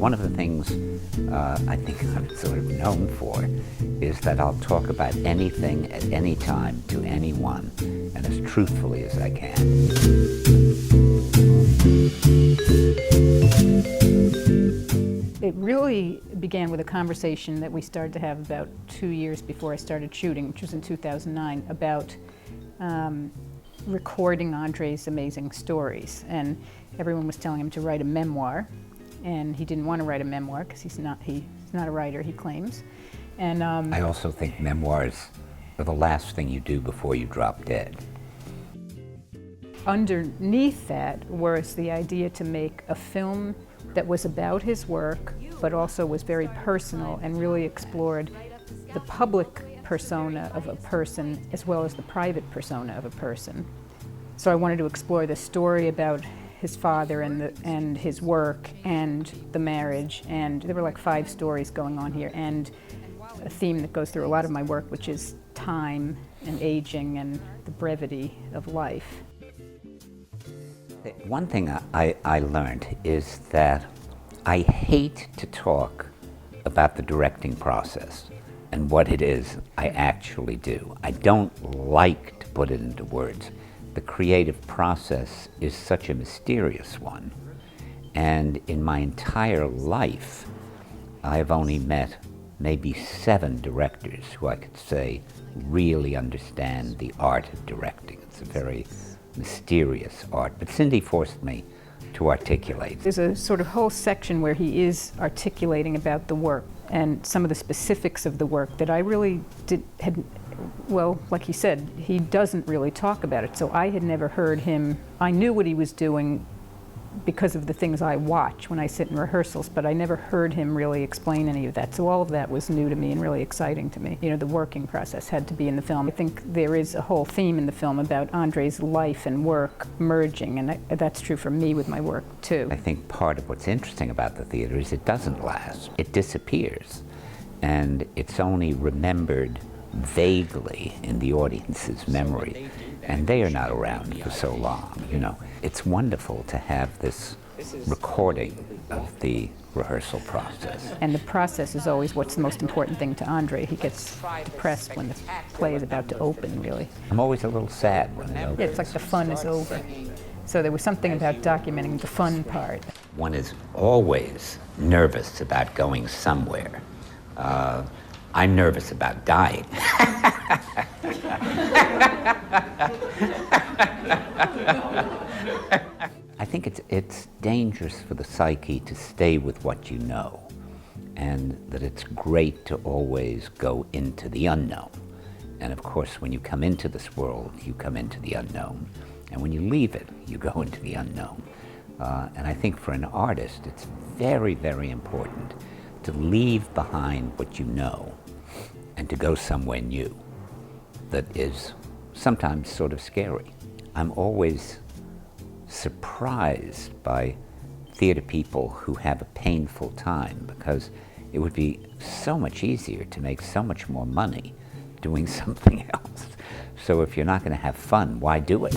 One of the things I think I'm sort of known for is that I'll talk about anything at any time to anyone, and as truthfully as I can. It really began with a conversation that we started to have about 2 years before I started shooting, which was in 2009, about recording Andre's amazing stories. And everyone was telling him to write a memoir, and he didn't want to write a memoir because he's not a writer, he claims. And I also think memoirs are the last thing you do before you drop dead. Underneath that was the idea to make a film that was about his work, but also was very personal and really explored the public persona of a person as well as the private persona of a person. So I wanted to explore the story about his father and his work and the marriage, and there were like 5 stories going on here, and a theme that goes through a lot of my work, which is time and aging and the brevity of life. One thing I learned is that I hate to talk about the directing process and what it is I actually do. I don't like to put it into words. The creative process is such a mysterious one, and in my entire life I've only met maybe 7 directors who I could say really understand the art of directing. It's a very mysterious art, but Cindy forced me to articulate. There's a sort of whole section where he is articulating about the work and some of the specifics of the work that I really well, like he said, he doesn't really talk about it. So I had never heard him. I knew what he was doing because of the things I watch when I sit in rehearsals, but I never heard him really explain any of that. So all of that was new to me and really exciting to me. You know, the working process had to be in the film. I think there is a whole theme in the film about Andre's life and work merging, and that's true for me with my work too. I think part of what's interesting about the theater is it doesn't last. It disappears, and it's only remembered vaguely in the audience's memory, and they are not around for so long, you know. It's wonderful to have this recording of the rehearsal process. And the process is always what's the most important thing to Andre. He gets depressed when the play is about to open, really. I'm always a little sad when it opens. Yeah, it's like the fun is over. So there was something about documenting the fun part. One is always nervous about going somewhere. I'm nervous about dying. I think it's dangerous for the psyche to stay with what you know, and that it's great to always go into the unknown. And of course, when you come into this world, you come into the unknown. And when you leave it, you go into the unknown. And I think for an artist, it's very, very important to leave behind what you know and to go somewhere new that is sometimes sort of scary. I'm always surprised by theater people who have a painful time, because it would be so much easier to make so much more money doing something else. So if you're not going to have fun, why do it?